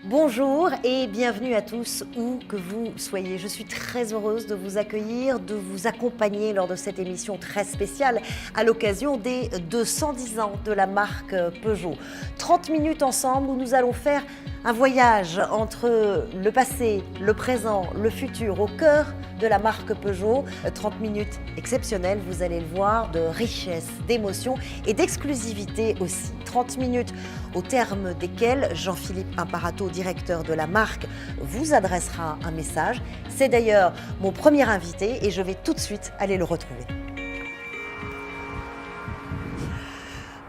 Bonjour et bienvenue à tous, où que vous soyez. Je suis très heureuse de vous accueillir, de vous accompagner lors de cette émission très spéciale à l'occasion des 210 ans de la marque Peugeot. 30 minutes ensemble où nous allons faire un voyage entre le passé, le présent, le futur, au cœur de la marque Peugeot. 30 minutes exceptionnelles, vous allez le voir, de richesse, d'émotion et d'exclusivité aussi. 30 minutes au terme desquelles Jean-Philippe Imparato, directeur de la marque, vous adressera un message. C'est d'ailleurs mon premier invité et je vais tout de suite aller le retrouver.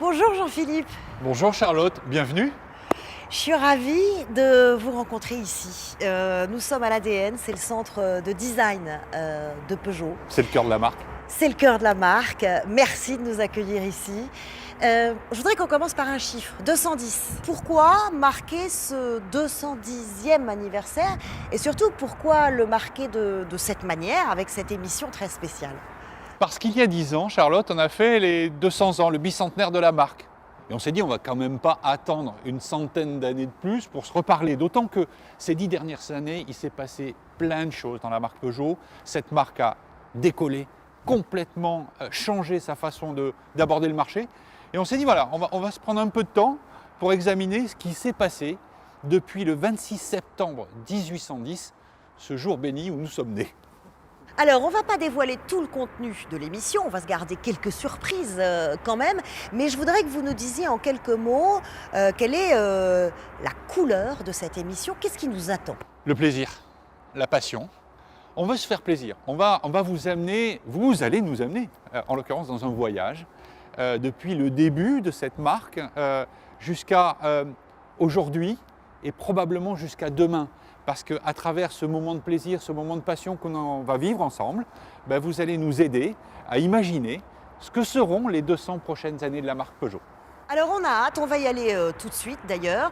Bonjour Jean-Philippe. Bonjour Charlotte, bienvenue. Je suis ravie de vous rencontrer ici. Nous sommes à l'ADN, c'est le centre de design de Peugeot. C'est le cœur de la marque. C'est le cœur de la marque. Merci de nous accueillir ici. Je voudrais qu'on commence par un chiffre, 210. Pourquoi marquer ce 210e anniversaire et surtout pourquoi le marquer de cette manière avec cette émission très spéciale? Parce qu'il y a 10 ans, Charlotte, on a fait les 200 ans, le bicentenaire de la marque. Et on s'est dit, on va quand même pas attendre une centaine d'années de plus pour se reparler. D'autant que ces 10 dernières années, il s'est passé plein de choses dans la marque Peugeot. Cette marque a décollé, complètement changé sa façon d'aborder le marché. Et on s'est dit, voilà, on va se prendre un peu de temps pour examiner ce qui s'est passé depuis le 26 septembre 1810, ce jour béni où nous sommes nés. Alors, on ne va pas dévoiler tout le contenu de l'émission, on va se garder quelques surprises quand même, mais je voudrais que vous nous disiez en quelques mots quelle est la couleur de cette émission, qu'est-ce qui nous attend? Le plaisir, la passion. On veut se faire plaisir, on va vous amener, vous allez nous amener, en l'occurrence dans un voyage, depuis le début de cette marque jusqu'à aujourd'hui et probablement jusqu'à demain. Parce qu'à travers ce moment de plaisir, ce moment de passion qu'on va vivre ensemble, vous allez nous aider à imaginer ce que seront les 200 prochaines années de la marque Peugeot. Alors on a hâte, on va y aller tout de suite d'ailleurs.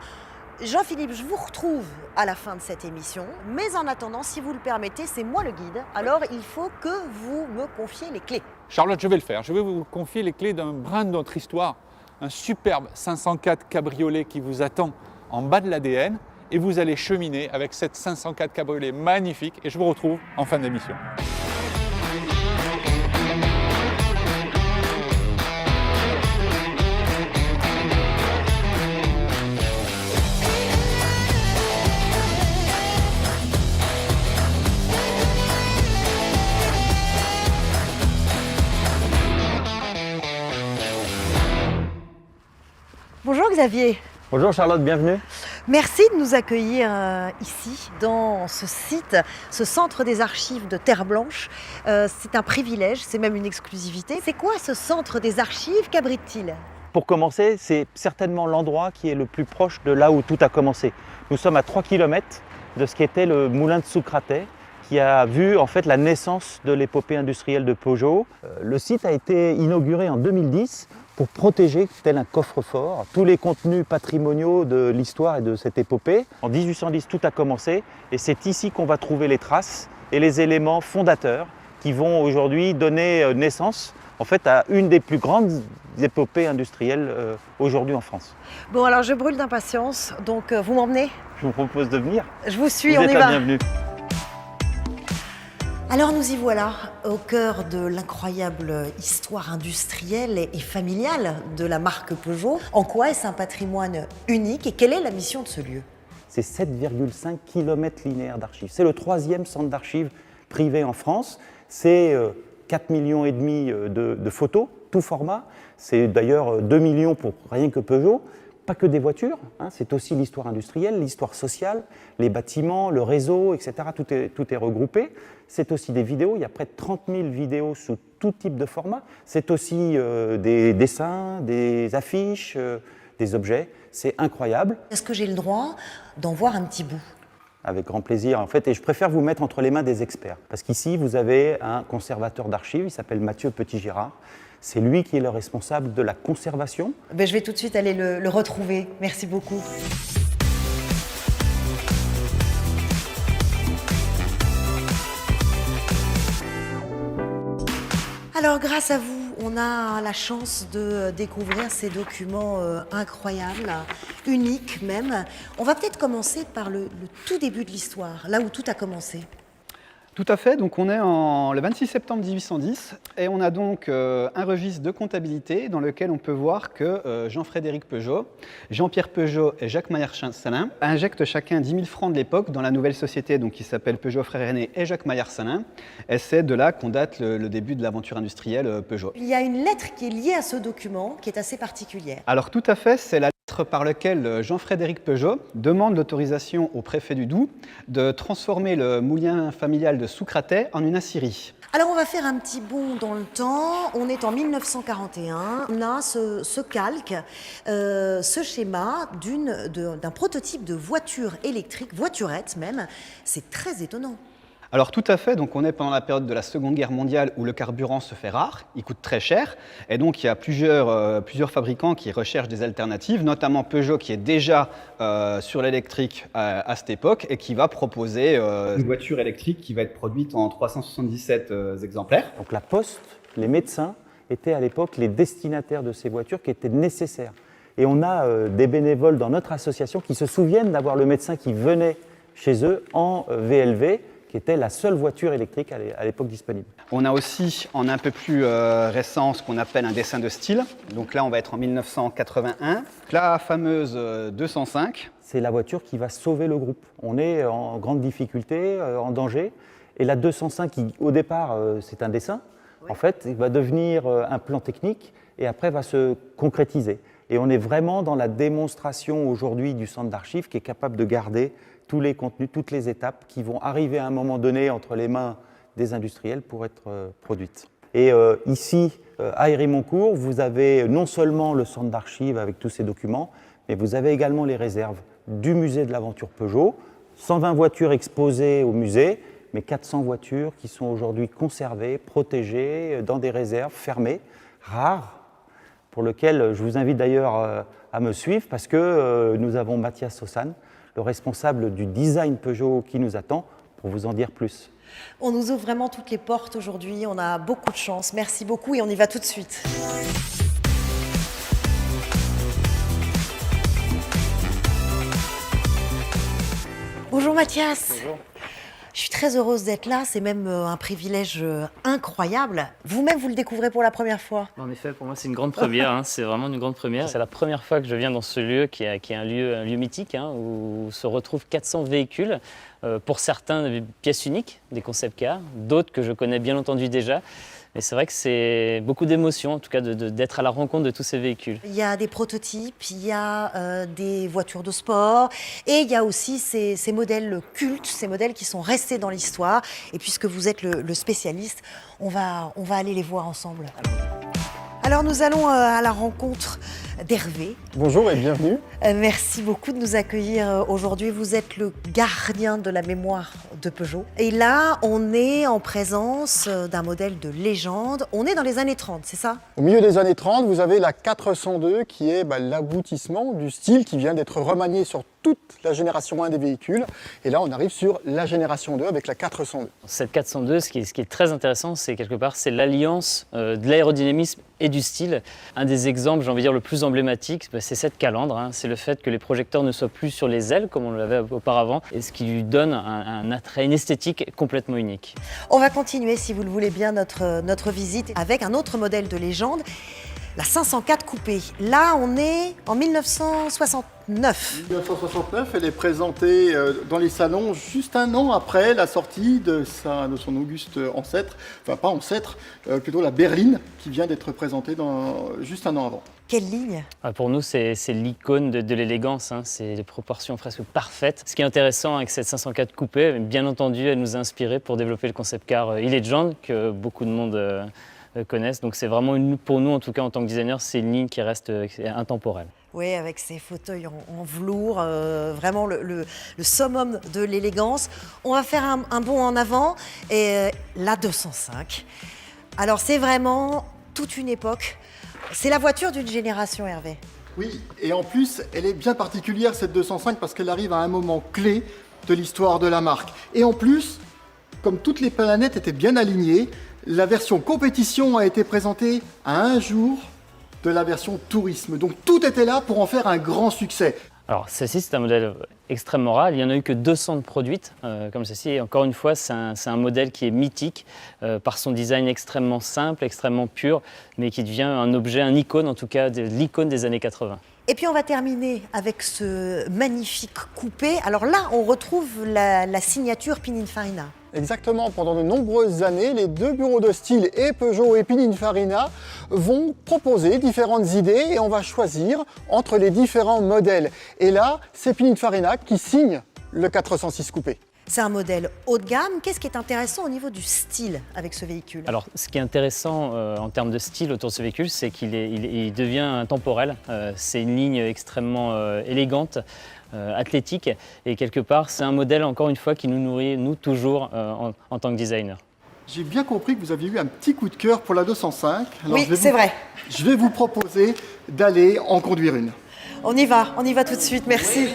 Jean-Philippe, je vous retrouve à la fin de cette émission, mais en attendant, si vous le permettez, c'est moi le guide, alors il faut que vous me confiez les clés. Charlotte, je vais le faire, je vais vous confier les clés d'un brin de notre histoire, un superbe 504 cabriolet qui vous attend en bas de l'ADN. Et vous allez cheminer avec cette 504 cabriolet magnifique et je vous retrouve en fin d'émission. Bonjour Xavier. Bonjour Charlotte, bienvenue. Merci de nous accueillir ici, dans ce site, ce centre des archives de Terre Blanche. C'est un privilège, c'est même une exclusivité. C'est quoi ce centre des archives? Qu'abrite-t-il? Pour commencer, c'est certainement l'endroit qui est le plus proche de là où tout a commencé. Nous sommes à 3 km de ce qu'était le moulin de Soucratet, qui a vu en fait la naissance de l'épopée industrielle de Peugeot. Le site a été inauguré en 2010 pour protéger, tel un coffre-fort, tous les contenus patrimoniaux de l'histoire et de cette épopée. En 1810, tout a commencé et c'est ici qu'on va trouver les traces et les éléments fondateurs qui vont aujourd'hui donner naissance en fait, à une des plus grandes épopées industrielles aujourd'hui en France. Bon, alors je brûle d'impatience, donc vous m'emmenez? Je vous propose de venir. Je vous suis, vous on êtes y la va. bienvenue. Alors nous y voilà, au cœur de l'incroyable histoire industrielle et familiale de la marque Peugeot. En quoi est-ce un patrimoine unique et quelle est la mission de ce lieu? C'est 7,5 km linéaires d'archives. C'est le 3e centre d'archives privé en France. C'est 4,5 millions de photos, tout format. C'est d'ailleurs 2 millions pour rien que Peugeot. Pas que des voitures, hein, c'est aussi l'histoire industrielle, l'histoire sociale, les bâtiments, le réseau, etc. Tout est regroupé. C'est aussi des vidéos, il y a près de 30 000 vidéos sous tout type de format. C'est aussi des dessins, des affiches, des objets. C'est incroyable. Est-ce que j'ai le droit d'en voir un petit bout? Avec grand plaisir, en fait, et je préfère vous mettre entre les mains des experts. Parce qu'ici, vous avez un conservateur d'archives, il s'appelle Mathieu Petit-Girard. C'est lui qui est le responsable de la conservation. Je vais tout de suite aller le retrouver. Merci beaucoup. Alors, grâce à vous, on a la chance de découvrir ces documents incroyables unique même. On va peut-être commencer par le tout début de l'histoire, là où tout a commencé. Tout à fait, donc on est le 26 septembre 1810 et on a donc un registre de comptabilité dans lequel on peut voir que Jean-Frédéric Peugeot, Jean-Pierre Peugeot et Jacques Maillard-Salin injectent chacun 10 000 francs de l'époque dans la nouvelle société donc, qui s'appelle Peugeot Frères Aînés et Jacques Maillard-Salin. Et c'est de là qu'on date le début de l'aventure industrielle Peugeot. Il y a une lettre qui est liée à ce document qui est assez particulière. Alors tout à fait, c'est la lettre par laquelle Jean-Frédéric Peugeot demande l'autorisation au préfet du Doubs de transformer le moulin familial de Soucratet en une aciérie. Alors on va faire un petit bond dans le temps, on est en 1941, on a ce calque, ce schéma d'un prototype de voiture électrique, voiturette même, c'est très étonnant. Alors tout à fait, donc on est pendant la période de la Seconde Guerre mondiale où le carburant se fait rare, il coûte très cher, et donc il y a plusieurs fabricants qui recherchent des alternatives, notamment Peugeot qui est déjà sur l'électrique à cette époque et qui va proposer une voiture électrique qui va être produite en 377 exemplaires. Donc la Poste, les médecins étaient à l'époque les destinataires de ces voitures qui étaient nécessaires. Et on a des bénévoles dans notre association qui se souviennent d'avoir le médecin qui venait chez eux en VLV, qui était la seule voiture électrique à l'époque disponible. On a aussi, en un peu plus récent, ce qu'on appelle un dessin de style. Donc là, on va être en 1981. La fameuse 205. C'est la voiture qui va sauver le groupe. On est en grande difficulté, en danger. Et la 205, qui, au départ, c'est un dessin, en fait, il va devenir un plan technique et après va se concrétiser. Et on est vraiment dans la démonstration aujourd'hui du centre d'archives qui est capable de garder tous les contenus, toutes les étapes qui vont arriver à un moment donné entre les mains des industriels pour être produites. Et ici, à Hérimoncourt, vous avez non seulement le centre d'archives avec tous ces documents, mais vous avez également les réserves du musée de l'aventure Peugeot, 120 voitures exposées au musée, mais 400 voitures qui sont aujourd'hui conservées, protégées, dans des réserves fermées, rares, pour lesquelles je vous invite d'ailleurs à me suivre, parce que nous avons Mathias Sossan, le responsable du design Peugeot qui nous attend pour vous en dire plus. On nous ouvre vraiment toutes les portes aujourd'hui, on a beaucoup de chance. Merci beaucoup et on y va tout de suite. Bonjour Mathias. Bonjour. Je suis très heureuse d'être là, c'est même un privilège incroyable. Vous-même, vous le découvrez pour la première fois. En effet, pour moi, c'est une grande première, hein. C'est vraiment une grande première. C'est la première fois que je viens dans ce lieu qui est un lieu mythique, hein, où se retrouvent 400 véhicules, pour certains des pièces uniques, des concept cars, d'autres que je connais bien entendu déjà. Et c'est vrai que c'est beaucoup d'émotions, en tout cas, d'être à la rencontre de tous ces véhicules. Il y a des prototypes, il y a des voitures de sport et il y a aussi ces modèles cultes, ces modèles qui sont restés dans l'histoire. Et puisque vous êtes le spécialiste, on va aller les voir ensemble. Alors nous allons à la rencontre d'Hervé. Bonjour et bienvenue. Merci beaucoup de nous accueillir aujourd'hui. Vous êtes le gardien de la mémoire de Peugeot. Et là, on est en présence d'un modèle de légende. On est dans les années 30, c'est ça? Au milieu des années 30, vous avez la 402 qui est l'aboutissement du style qui vient d'être remanié sur toute la génération 1 des véhicules. Et là, on arrive sur la génération 2 avec la 402. Cette 402, ce qui est très intéressant, c'est quelque part, c'est l'alliance de l'aérodynamisme et du style. Un des exemples, j'ai envie de dire, le plus emblématique, c'est cette calandre. Hein. C'est le fait que les projecteurs ne soient plus sur les ailes, comme on l'avait auparavant, et ce qui lui donne un attrait, une esthétique complètement unique. On va continuer, si vous le voulez bien, notre visite avec un autre modèle de légende, la 504 coupée. Là, on est en 1969. 1969, elle est présentée dans les salons juste un an après la sortie de son auguste ancêtre, enfin pas ancêtre, plutôt la berline qui vient d'être présentée juste un an avant. Quelle ligne? Pour nous, c'est l'icône de l'élégance, hein. C'est des proportions presque parfaites. Ce qui est intéressant avec cette 504 coupée, bien entendu, elle nous a inspiré pour développer le concept car e-Legend que beaucoup de monde connaissent. Donc c'est vraiment, pour nous en tout cas en tant que designer, c'est une ligne qui reste intemporelle. Oui, avec ses fauteuils en velours, vraiment le summum de l'élégance. On va faire un bond en avant et la 205. Alors c'est vraiment toute une époque. C'est la voiture d'une génération, Hervé. Oui, et en plus, elle est bien particulière cette 205 parce qu'elle arrive à un moment clé de l'histoire de la marque. Et en plus, comme toutes les planètes étaient bien alignées, la version compétition a été présentée à un jour de la version tourisme. Donc tout était là pour en faire un grand succès. Alors celle-ci, c'est un modèle extrêmement rare. Il n'y en a eu que 200 de produites comme celle-ci. Et encore une fois, c'est un modèle qui est mythique par son design extrêmement simple, extrêmement pur, mais qui devient un objet, un icône en tout cas, l'icône des années 80. Et puis on va terminer avec ce magnifique coupé. Alors là, on retrouve la signature Pininfarina. Exactement, pendant de nombreuses années, les deux bureaux de style et Peugeot et Pininfarina vont proposer différentes idées et on va choisir entre les différents modèles. Et là, c'est Pininfarina qui signe le 406 coupé. C'est un modèle haut de gamme. Qu'est-ce qui est intéressant au niveau du style avec ce véhicule? Alors, ce qui est intéressant en termes de style autour de ce véhicule, c'est qu'il il devient intemporel. C'est une ligne extrêmement élégante, athlétique, et quelque part, c'est un modèle, encore une fois, qui nous nourrit, nous, toujours, en tant que designer. J'ai bien compris que vous aviez eu un petit coup de cœur pour la 205. Alors, oui, c'est vrai. Je vais vous proposer d'aller en conduire une. On y va tout de suite, merci.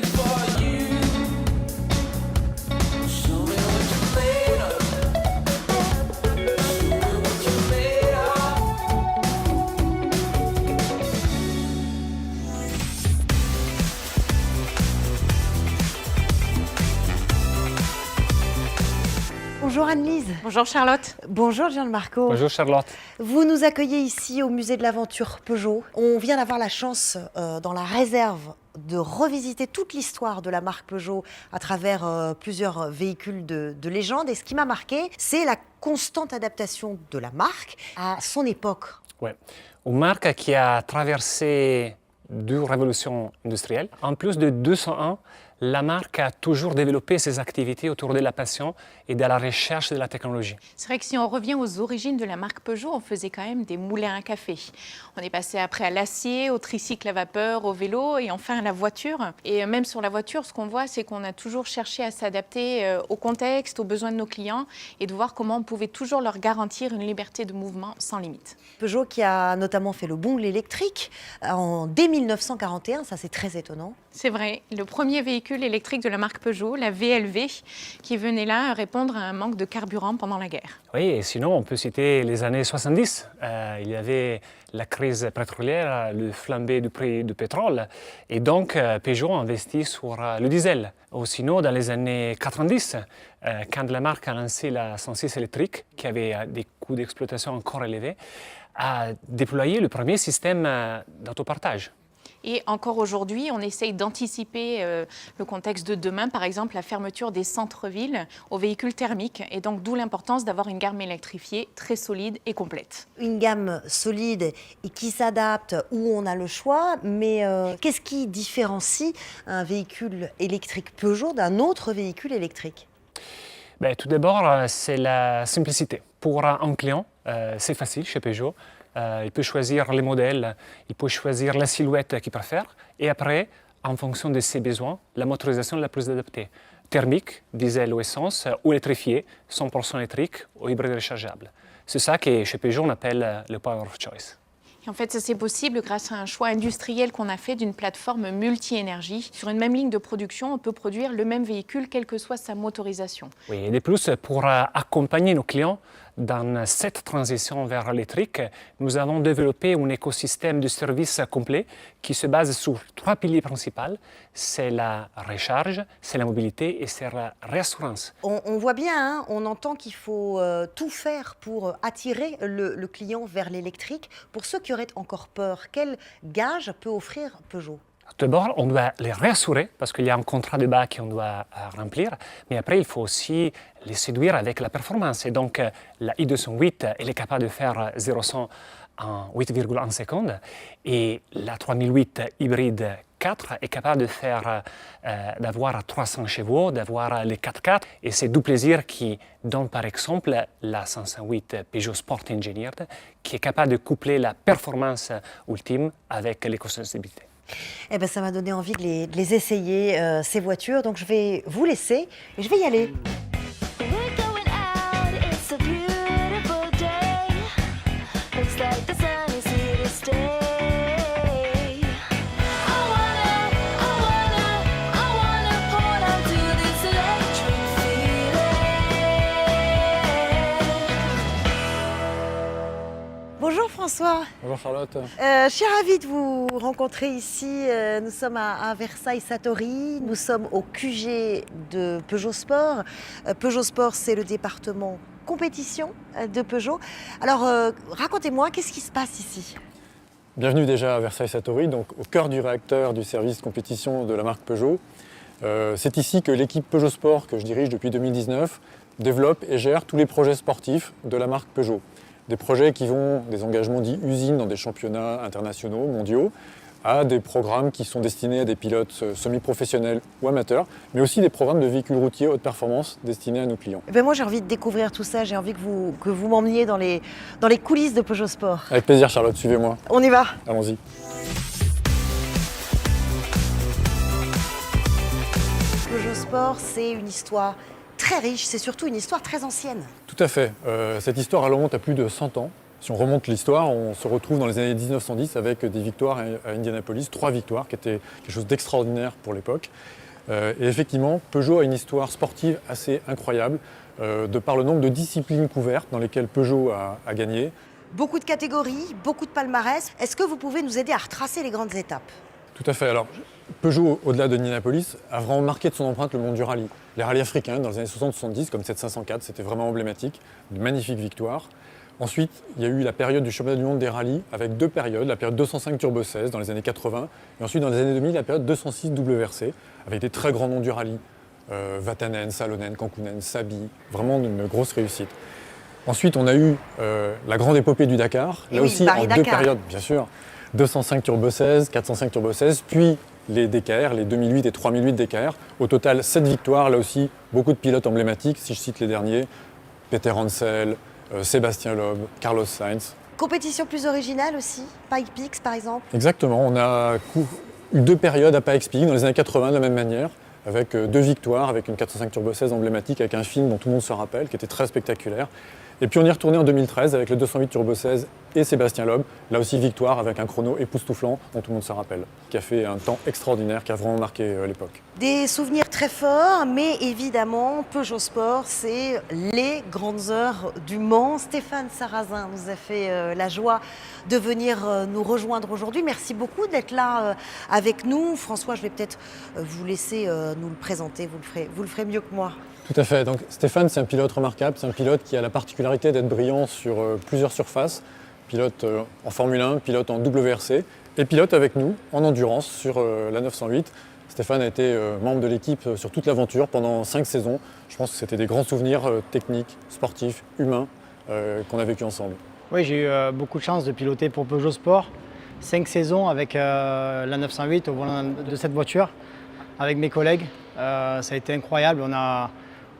Bonjour Anne-Lise. Bonjour Charlotte. Bonjour Gianmarco. Bonjour Charlotte. Vous nous accueillez ici au musée de l'aventure Peugeot. On vient d'avoir la chance dans la réserve de revisiter toute l'histoire de la marque Peugeot à travers plusieurs véhicules de légende. Et ce qui m'a marqué, c'est la constante adaptation de la marque à son époque. Ouais. Une marque qui a traversé deux révolutions industrielles. En plus de 200 ans, la marque a toujours développé ses activités autour de la passion et de la recherche de la technologie. C'est vrai que si on revient aux origines de la marque Peugeot, on faisait quand même des moulins à café. On est passé après à l'acier, au tricycle à vapeur, au vélo et enfin à la voiture. Et même sur la voiture, ce qu'on voit, c'est qu'on a toujours cherché à s'adapter au contexte, aux besoins de nos clients et de voir comment on pouvait toujours leur garantir une liberté de mouvement sans limite. Peugeot qui a notamment fait le bond de l'électrique dès 1941, ça c'est très étonnant. C'est vrai, le premier véhicule électrique de la marque Peugeot, la VLV, qui venait là répondre à un manque de carburant pendant la guerre. Oui, et sinon on peut citer les années 70. Il y avait la crise pétrolière, le flambé du prix du pétrole, et donc Peugeot a investi sur le diesel. Ou sinon, dans les années 90, quand la marque a lancé la 106 électrique, qui avait des coûts d'exploitation encore élevés, a déployé le premier système d'autopartage. Et encore aujourd'hui, on essaye d'anticiper le contexte de demain, par exemple la fermeture des centres-villes aux véhicules thermiques. Et donc d'où l'importance d'avoir une gamme électrifiée très solide et complète. Une gamme solide et qui s'adapte où on a le choix, mais qu'est-ce qui différencie un véhicule électrique Peugeot d'un autre véhicule électrique? Tout d'abord, c'est la simplicité. Pour un client, c'est facile chez Peugeot. Il peut choisir les modèles, il peut choisir la silhouette qu'il préfère et après, en fonction de ses besoins, la motorisation la plus adaptée. Thermique, diesel ou essence, ou électrifié, 100% électrique ou hybride rechargeable. C'est ça que chez Peugeot on appelle le Power of Choice. Et en fait, ça c'est possible grâce à un choix industriel qu'on a fait d'une plateforme multi-énergie. Sur une même ligne de production, on peut produire le même véhicule, quelle que soit sa motorisation. Oui, et de plus, pour accompagner nos clients dans cette transition vers l'électrique, nous avons développé un écosystème de services complet qui se base sur 3 piliers principaux. C'est la recharge, c'est la mobilité et c'est la réassurance. On voit bien, hein, on entend qu'il faut tout faire pour attirer le client vers l'électrique. Pour ceux qui auraient encore peur, quel gage peut offrir Peugeot ? D'abord, on doit les rassurer parce qu'il y a un contrat de bac qu'on doit remplir, mais après, il faut aussi les séduire avec la performance. Et donc, la i208, elle est capable de faire 0-100 en 8,1 secondes et la 3008 hybride 4 est capable de faire, d'avoir 300 chevaux, d'avoir les 4x4. Et c'est du plaisir qui donne par exemple la 508 Peugeot Sport Engineered qui est capable de coupler la performance ultime avec l'éco-sensibilité. Eh ben, ça m'a donné envie de les essayer, ces voitures. Donc je vais vous laisser et je vais y aller. Bonjour François. Bonjour Charlotte. Je suis ravie de vous rencontrer ici. Nous sommes à Versailles-Satori. Nous sommes au QG de Peugeot Sport. Peugeot Sport, c'est le département compétition de Peugeot. Alors, racontez-moi, qu'est-ce qui se passe ici? Bienvenue déjà à Versailles-Satori, donc au cœur du réacteur du service compétition de la marque Peugeot. C'est ici que l'équipe Peugeot Sport, que je dirige depuis 2019, développe et gère tous les projets sportifs de la marque Peugeot. Des projets qui vont des engagements dits usines dans des championnats internationaux, mondiaux, à des programmes qui sont destinés à des pilotes semi-professionnels ou amateurs, mais aussi des programmes de véhicules routiers haute performance destinés à nos clients. Eh bien, moi, j'ai envie de découvrir tout ça. J'ai envie que vous m'emmeniez dans les coulisses de Peugeot Sport. Avec plaisir Charlotte, suivez-moi. On y va. Allons-y. Peugeot Sport, c'est une histoire très riche, c'est surtout une histoire très ancienne. Tout à fait. Cette histoire elle remonte à plus de 100 ans. Si on remonte l'histoire, on se retrouve dans les années 1910 avec des victoires à Indianapolis, 3 victoires qui étaient quelque chose d'extraordinaire pour l'époque. Et effectivement, Peugeot a une histoire sportive assez incroyable de par le nombre de disciplines couvertes dans lesquelles Peugeot a gagné. Beaucoup de catégories, beaucoup de palmarès. Est-ce que vous pouvez nous aider à retracer les grandes étapes? Tout à fait. Alors, Peugeot, au-delà de Indianapolis, a vraiment marqué de son empreinte le monde du rallye. Les rallyes africains dans les années 60-70, comme cette 504, c'était vraiment emblématique, de magnifiques victoires. Ensuite, il y a eu la période du championnat du monde des rallyes avec 2 périodes, la période 205 Turbo 16 dans les années 80 et ensuite dans les années 2000 la période 206 WRC avec des très grands noms du rallye, Vatanen, Salonen, Kankkunen, Sabi, vraiment une grosse réussite. Ensuite, on a eu la grande épopée du Dakar, là aussi en 2 périodes, bien sûr, 205 Turbo 16, 405 Turbo 16, puis les DKR, les 2008 et 3008 DKR. Au total, 7 victoires, là aussi, beaucoup de pilotes emblématiques, si je cite les derniers, Peter Hansel, Sébastien Loeb, Carlos Sainz. Compétition plus originale aussi, Pikes Peak par exemple? Exactement, on a eu 2 périodes à Pikes Peak dans les années 80 de la même manière, avec 2 victoires, avec une 405 Turbo 16 emblématique, avec un film dont tout le monde se rappelle, qui était très spectaculaire. Et puis on y est retourné en 2013 avec le 208 Turbo 16 et Sébastien Loeb, là aussi victoire avec un chrono époustouflant dont tout le monde se rappelle, qui a fait un temps extraordinaire, qui a vraiment marqué l'époque. Des souvenirs très forts, mais évidemment, Peugeot Sport, c'est les grandes heures du Mans. Stéphane Sarrazin nous a fait la joie de venir nous rejoindre aujourd'hui. Merci beaucoup d'être là avec nous. François, je vais peut-être vous laisser nous le présenter, vous le ferez mieux que moi. Tout à fait. Donc, Stéphane, c'est un pilote remarquable. C'est un pilote qui a la particularité d'être brillant sur plusieurs surfaces. Pilote en Formule 1, pilote en WRC et pilote avec nous en endurance sur la 908. Stéphane a été membre de l'équipe sur toute l'aventure pendant 5 saisons. Je pense que c'était des grands souvenirs techniques, sportifs, humains qu'on a vécu ensemble. Oui, j'ai eu beaucoup de chance de piloter pour Peugeot Sport. 5 saisons avec la 908 au volant de cette voiture, avec mes collègues. Ça a été incroyable.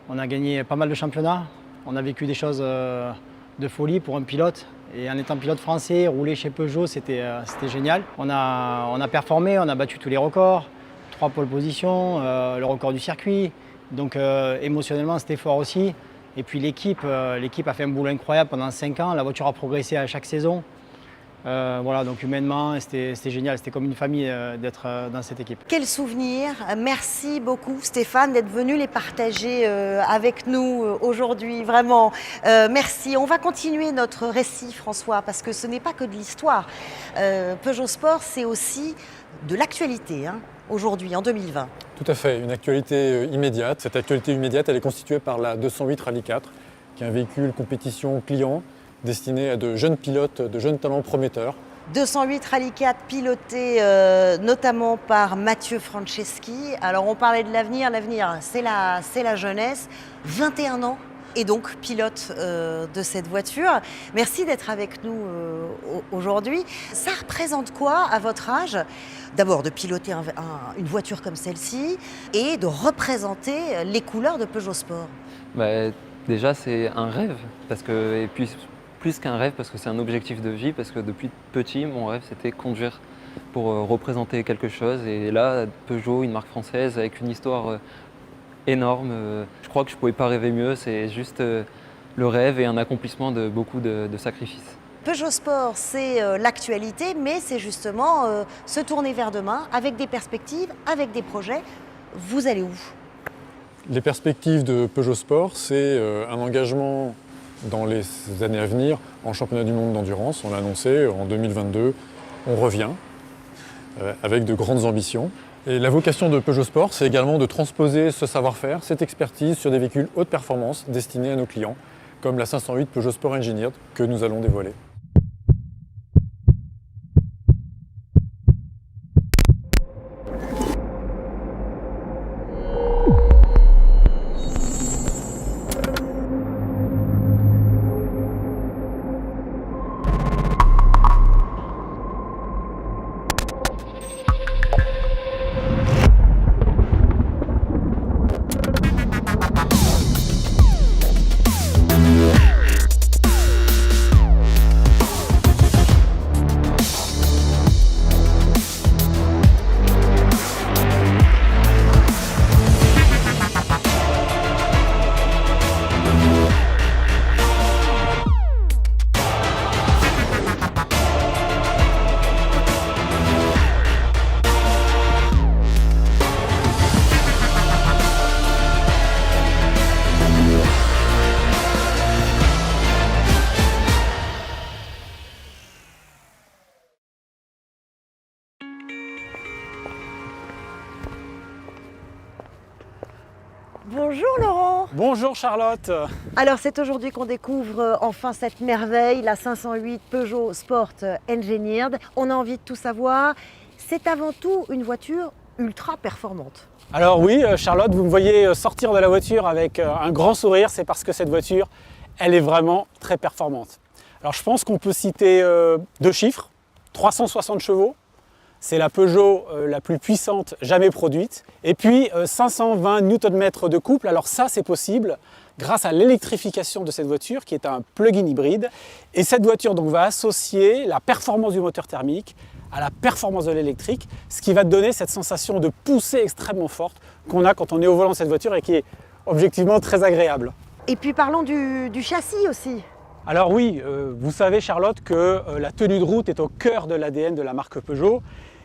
On a gagné pas mal de championnats. On a vécu des choses de folie pour un pilote. Et en étant pilote français, rouler chez Peugeot, c'était génial. On a performé, on a battu tous les records. 3 pole positions, le record du circuit. Donc émotionnellement, c'était fort aussi. Et puis l'équipe a fait un boulot incroyable pendant 5 ans. La voiture a progressé à chaque saison. Voilà, donc humainement, c'était génial. C'était comme une famille d'être dans cette équipe. Quel souvenir. Merci beaucoup Stéphane d'être venu les partager avec nous aujourd'hui. Vraiment, merci. On va continuer notre récit, François, parce que ce n'est pas que de l'histoire. Peugeot Sport, c'est aussi de l'actualité, hein, aujourd'hui, en 2020. Tout à fait, une actualité immédiate. Cette actualité immédiate, elle est constituée par la 208 Rally 4, qui est un véhicule compétition client destiné à de jeunes pilotes, de jeunes talents prometteurs. 208 Rally 4 piloté notamment par Mathieu Franceschi. Alors on parlait de l'avenir, c'est la jeunesse, 21 ans et donc pilote de cette voiture. Merci d'être avec nous aujourd'hui. Ça représente quoi à votre âge? D'abord de piloter une voiture comme celle-ci et de représenter les couleurs de Peugeot Sport. Déjà c'est un rêve, et puis plus qu'un rêve parce que c'est un objectif de vie, parce que depuis petit mon rêve c'était conduire pour représenter quelque chose, et là Peugeot, une marque française avec une histoire énorme, je crois que je ne pouvais pas rêver mieux, c'est juste le rêve et un accomplissement de beaucoup de sacrifices. Peugeot Sport, c'est l'actualité, mais c'est justement se tourner vers demain avec des perspectives, avec des projets. Vous allez où? Les perspectives de Peugeot Sport, c'est un engagement dans les années à venir en championnat du monde d'endurance. On l'a annoncé, en 2022, on revient avec de grandes ambitions. Et la vocation de Peugeot Sport, c'est également de transposer ce savoir-faire, cette expertise sur des véhicules haute performance destinés à nos clients, comme la 508 Peugeot Sport Engineered que nous allons dévoiler. Bonjour Laurent. Bonjour Charlotte. Alors c'est aujourd'hui qu'on découvre enfin cette merveille, la 508 Peugeot Sport Engineered. On a envie de tout savoir. C'est avant tout une voiture ultra performante. Alors oui Charlotte, vous me voyez sortir de la voiture avec un grand sourire, c'est parce que cette voiture, elle est vraiment très performante. Alors je pense qu'on peut citer deux chiffres, 360 chevaux. C'est la Peugeot la plus puissante jamais produite. Et puis 520 Nm de couple. Alors ça, c'est possible grâce à l'électrification de cette voiture qui est un plug-in hybride. Et cette voiture donc, va associer la performance du moteur thermique à la performance de l'électrique, ce qui va donner cette sensation de poussée extrêmement forte qu'on a quand on est au volant de cette voiture et qui est objectivement très agréable. Et puis parlons du châssis aussi. Alors oui, vous savez Charlotte que la tenue de route est au cœur de l'ADN de la marque Peugeot.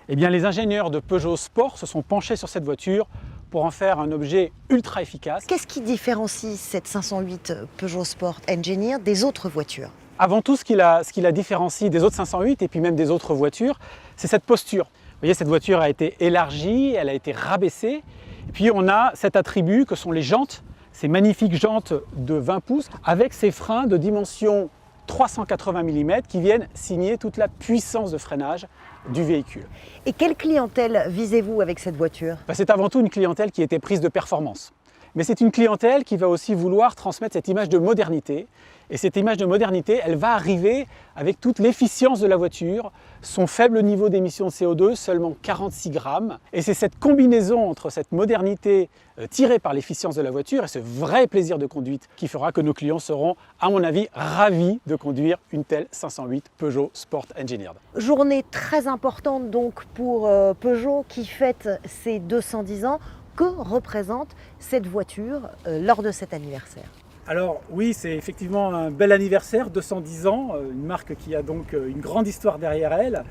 Eh bien, les ingénieurs de Peugeot Sport se sont penchés sur cette voiture pour en faire un objet ultra efficace. Qu'est-ce qui différencie cette 508 Peugeot Sport Engineered des autres voitures? Avant tout, ce qui la différencie des autres 508 et puis même des autres voitures, c'est cette posture. Vous voyez, cette voiture a été élargie, elle a été rabaissée. Et puis on a cet attribut que sont les jantes, ces magnifiques jantes de 20 pouces avec ces freins de dimension 380 mm qui viennent signer toute la puissance de freinage du véhicule. Et quelle clientèle visez-vous avec cette voiture? C'est avant tout une clientèle qui était prise de performance. Mais c'est une clientèle qui va aussi vouloir transmettre cette image de modernité. Et cette image de modernité, elle va arriver avec toute l'efficience de la voiture, son faible niveau d'émission de CO2, seulement 46 grammes. Et c'est cette combinaison entre cette modernité tirée par l'efficience de la voiture et ce vrai plaisir de conduite qui fera que nos clients seront, à mon avis, ravis de conduire une telle 508 Peugeot Sport Engineered. Journée très importante donc pour Peugeot qui fête ses 210 ans. Que représente cette voiture lors de cet anniversaire? Alors oui, c'est effectivement un bel anniversaire, 210 ans, une marque qui a donc une grande histoire derrière elle.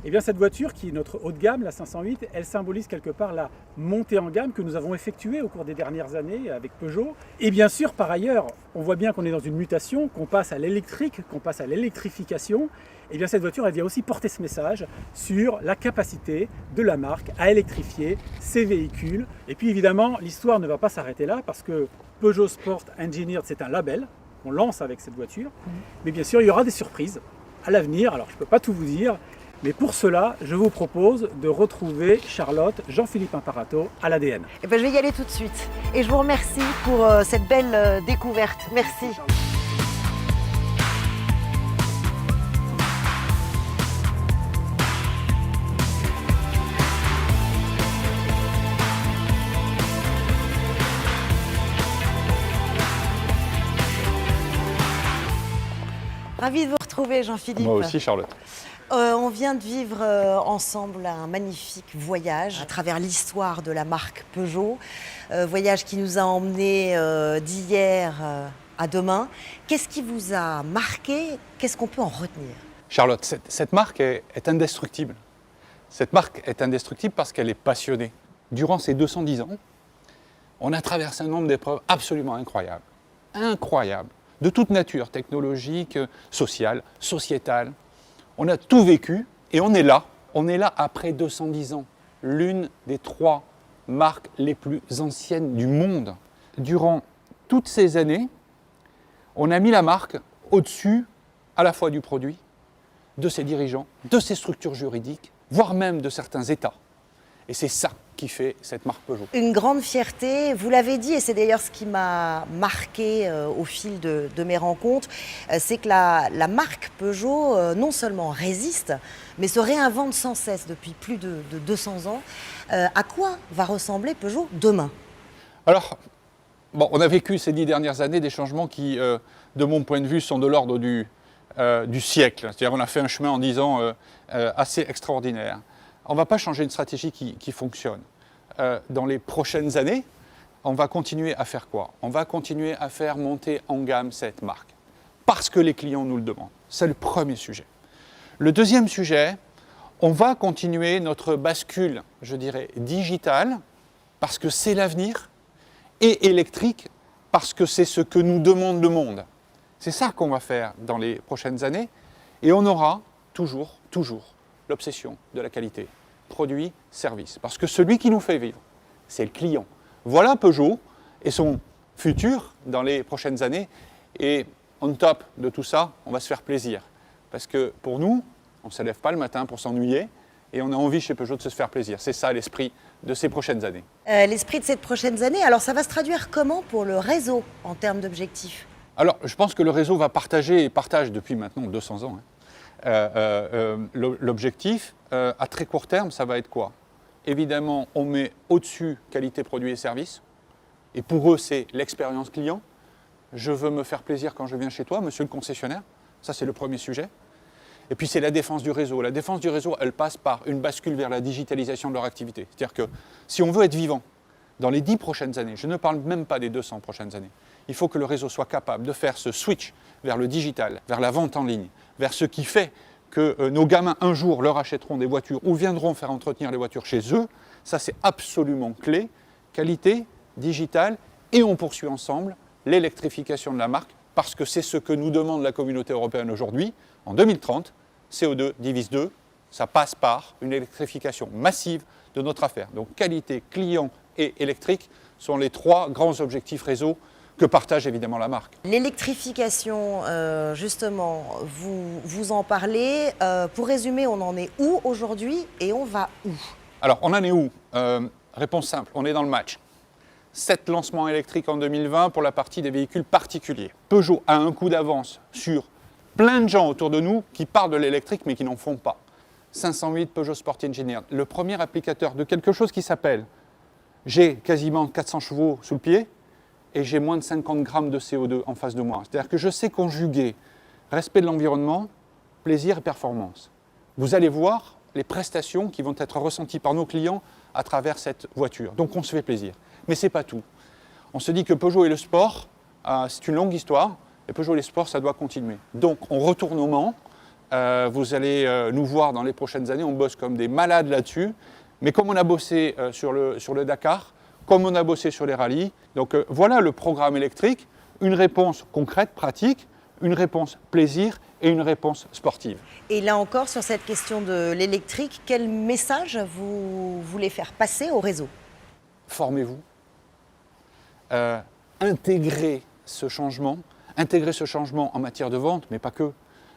Et bien cette voiture qui est notre haut de gamme, la 508, elle symbolise quelque part la montée en gamme que nous avons effectuée au cours des dernières années avec Peugeot. Et bien sûr, par ailleurs, on voit bien qu'on est dans une mutation, qu'on passe à l'électrique, qu'on passe à l'électrification. Et bien cette voiture, elle vient aussi porter ce message sur la capacité de la marque à électrifier ses véhicules. Et puis évidemment, l'histoire ne va pas s'arrêter là parce que Peugeot Sport Engineered, c'est un label qu'on lance avec cette voiture. Mais bien sûr, il y aura des surprises à l'avenir. Alors je ne peux pas tout vous dire. Mais pour cela, je vous propose de retrouver Charlotte, Jean-Philippe Imparato à l'ADN. Eh ben, je vais y aller tout de suite. Et je vous remercie pour cette belle découverte. Merci. Ravi de vous retrouver, Jean-Philippe. Moi aussi, Charlotte. On vient de vivre ensemble un magnifique voyage à travers l'histoire de la marque Peugeot. Voyage qui nous a emmenés d'hier à demain. Qu'est-ce qui vous a marqué? Qu'est-ce qu'on peut en retenir? Charlotte, cette marque est indestructible. Cette marque est indestructible parce qu'elle est passionnée. Durant ces 210 ans, on a traversé un nombre d'épreuves absolument incroyables. Incroyables. de toute nature, technologique, sociale, sociétale. On a tout vécu et on est là après 210 ans, l'une des 3 marques les plus anciennes du monde. Durant toutes ces années, on a mis la marque au-dessus à la fois du produit, de ses dirigeants, de ses structures juridiques, voire même de certains États. Et c'est ça qui fait cette marque Peugeot. Une grande fierté, vous l'avez dit, et c'est d'ailleurs ce qui m'a marqué au fil de mes rencontres, c'est que la marque Peugeot non seulement résiste, mais se réinvente sans cesse depuis plus de 200 ans. À quoi va ressembler Peugeot demain? Alors, bon, on a vécu ces 10 dernières années des changements qui, de mon point de vue, sont de l'ordre du siècle. C'est-à-dire qu'on a fait un chemin en 10 ans assez extraordinaire. On ne va pas changer une stratégie qui fonctionne. Dans les prochaines années, on va continuer à faire quoi? On va continuer à faire monter en gamme cette marque. Parce que les clients nous le demandent. C'est le premier sujet. Le deuxième sujet, on va continuer notre bascule, je dirais, digitale, parce que c'est l'avenir, et électrique, parce que c'est ce que nous demande le monde. C'est ça qu'on va faire dans les prochaines années, et on aura toujours l'obsession de la qualité, produit, service. Parce que celui qui nous fait vivre, c'est le client. Voilà Peugeot et son futur dans les prochaines années. Et on top de tout ça, on va se faire plaisir. Parce que pour nous, on ne se lève pas le matin pour s'ennuyer et on a envie chez Peugeot de se faire plaisir. C'est ça l'esprit de ces prochaines années. L'esprit de ces prochaines années, alors ça va se traduire comment pour le réseau en termes d'objectifs? Alors, je pense que le réseau va partager et partage depuis maintenant 200 ans. L'objectif, à très court terme, ça va être quoi? Évidemment, on met au-dessus qualité, produit et service. Et pour eux, c'est l'expérience client. Je veux me faire plaisir quand je viens chez toi, monsieur le concessionnaire. Ça, c'est le premier sujet. Et puis, c'est la défense du réseau. La défense du réseau, elle passe par une bascule vers la digitalisation de leur activité. C'est-à-dire que si on veut être vivant dans les 10 prochaines années, je ne parle même pas des 200 prochaines années, il faut que le réseau soit capable de faire ce switch vers le digital, vers la vente en ligne, vers ce qui fait que nos gamins, un jour, leur achèteront des voitures ou viendront faire entretenir les voitures chez eux. Ça, c'est absolument clé. Qualité, digital, et on poursuit ensemble l'électrification de la marque, parce que c'est ce que nous demande la communauté européenne aujourd'hui. En 2030, CO2 divise 2, ça passe par une électrification massive de notre affaire. Donc qualité, client et électrique sont les 3 grands objectifs réseau que partage évidemment la marque. L'électrification, justement, vous en parlez. Pour résumer, on en est où aujourd'hui et on va où? Alors, on en est où? Réponse simple, on est dans le match. 7 lancements électriques en 2020 pour la partie des véhicules particuliers. Peugeot a un coup d'avance sur plein de gens autour de nous qui parlent de l'électrique mais qui n'en font pas. 508 Peugeot Sport Engineer, le premier applicateur de quelque chose qui s'appelle j'ai quasiment 400 chevaux sous le pied, et j'ai moins de 50 grammes de CO2 en face de moi. C'est-à-dire que je sais conjuguer respect de l'environnement, plaisir et performance. Vous allez voir les prestations qui vont être ressenties par nos clients à travers cette voiture. Donc on se fait plaisir. Mais ce n'est pas tout. On se dit que Peugeot et le sport, c'est une longue histoire, et Peugeot et le sport, ça doit continuer. Donc on retourne au Mans. Vous allez nous voir dans les prochaines années, on bosse comme des malades là-dessus. Mais comme on a bossé sur le Dakar, comme on a bossé sur les rallyes. Donc voilà le programme électrique, une réponse concrète, pratique, une réponse plaisir et une réponse sportive. Et là encore, sur cette question de l'électrique, quel message vous voulez faire passer au réseau? Formez-vous, intégrez ce changement en matière de vente, mais pas que,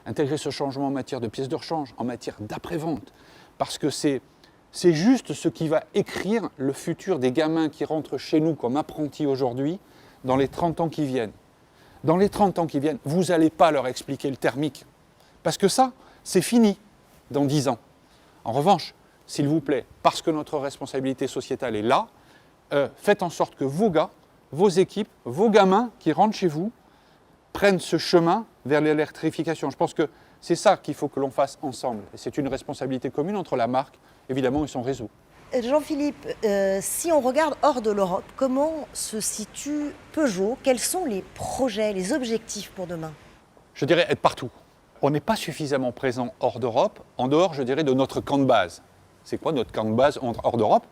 intégrer ce changement en matière de pièces de rechange, en matière d'après-vente, parce que c'est juste ce qui va écrire le futur des gamins qui rentrent chez nous comme apprentis aujourd'hui dans les 30 ans qui viennent. Dans les 30 ans qui viennent, vous n'allez pas leur expliquer le thermique. Parce que ça, c'est fini dans 10 ans. En revanche, s'il vous plaît, parce que notre responsabilité sociétale est là, faites en sorte que vos gars, vos équipes, vos gamins qui rentrent chez vous prennent ce chemin vers l'électrification. Je pense que c'est ça qu'il faut que l'on fasse ensemble. Et c'est une responsabilité commune entre la marque, évidemment, et son réseau. Jean-Philippe, si on regarde hors de l'Europe, comment se situe Peugeot? Quels sont les projets, les objectifs pour demain? Je dirais être partout. On n'est pas suffisamment présent hors d'Europe, en dehors, je dirais, de notre camp de base. C'est quoi notre camp de base hors d'Europe?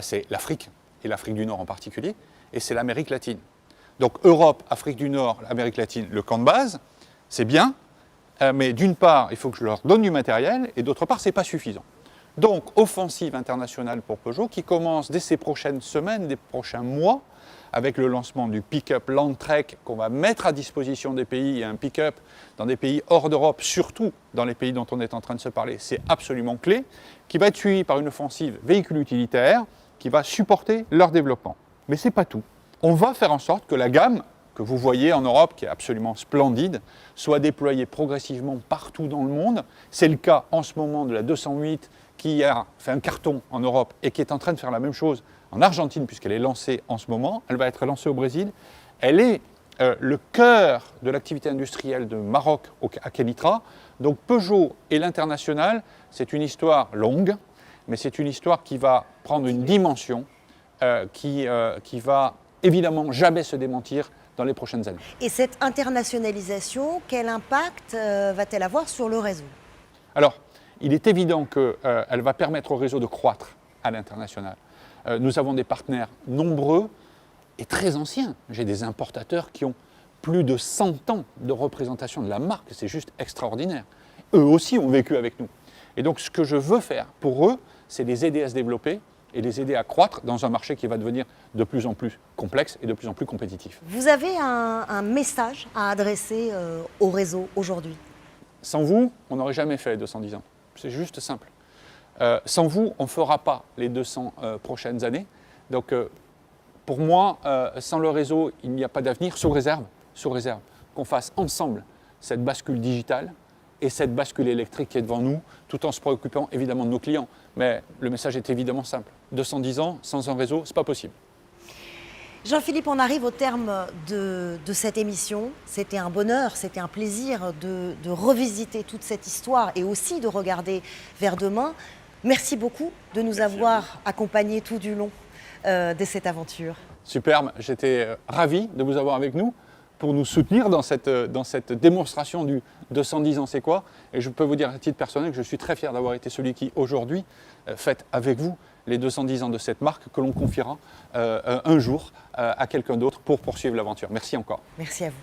C'est l'Afrique, et l'Afrique du Nord en particulier, et c'est l'Amérique latine. Donc Europe, Afrique du Nord, Amérique latine, le camp de base, c'est bien, mais d'une part, il faut que je leur donne du matériel, et d'autre part, ce n'est pas suffisant. Donc, offensive internationale pour Peugeot qui commence dès ces prochaines semaines, des prochains mois, avec le lancement du pick-up Landtrek qu'on va mettre à disposition des pays, et un pick-up dans des pays hors d'Europe, surtout dans les pays dont on est en train de se parler, c'est absolument clé, qui va être suivi par une offensive véhicule utilitaire qui va supporter leur développement. Mais ce n'est pas tout. On va faire en sorte que la gamme que vous voyez en Europe, qui est absolument splendide, soit déployée progressivement partout dans le monde. C'est le cas en ce moment de la 208 qui a fait un carton en Europe et qui est en train de faire la même chose en Argentine puisqu'elle est lancée en ce moment. Elle va être lancée au Brésil. Elle est le cœur de l'activité industrielle de Maroc à Kenitra. Donc Peugeot et l'international, c'est une histoire longue, mais c'est une histoire qui va prendre une dimension qui va évidemment jamais se démentir dans les prochaines années. Et cette internationalisation, quel impact va-t-elle avoir sur le réseau? Alors, il est évident qu'elle va permettre au réseau de croître à l'international. Nous avons des partenaires nombreux et très anciens. J'ai des importateurs qui ont plus de 100 ans de représentation de la marque. C'est juste extraordinaire. Eux aussi ont vécu avec nous. Et donc, ce que je veux faire pour eux, c'est les aider à se développer et les aider à croître dans un marché qui va devenir de plus en plus complexe et de plus en plus compétitif. Vous avez un message à adresser au réseau aujourd'hui? Sans vous, on n'aurait jamais fait 210 ans. C'est juste simple. Sans vous, on ne fera pas les 200 prochaines années. Donc, pour moi, sans le réseau, il n'y a pas d'avenir, sous réserve qu'on fasse ensemble cette bascule digitale et cette bascule électrique qui est devant nous, tout en se préoccupant évidemment de nos clients. Mais le message est évidemment simple. 210 ans, sans un réseau, ce n'est pas possible. Jean-Philippe, on arrive au terme de cette émission. C'était un bonheur, c'était un plaisir de revisiter toute cette histoire et aussi de regarder vers demain. Merci beaucoup de nous avoir accompagnés tout du long de cette aventure. Superbe, j'étais ravi de vous avoir avec nous pour nous soutenir dans cette démonstration du 210 ans c'est quoi. Et je peux vous dire à titre personnel que je suis très fier d'avoir été celui qui aujourd'hui fête avec vous les 210 ans de cette marque que l'on confiera un jour à quelqu'un d'autre pour poursuivre l'aventure. Merci encore. Merci à vous.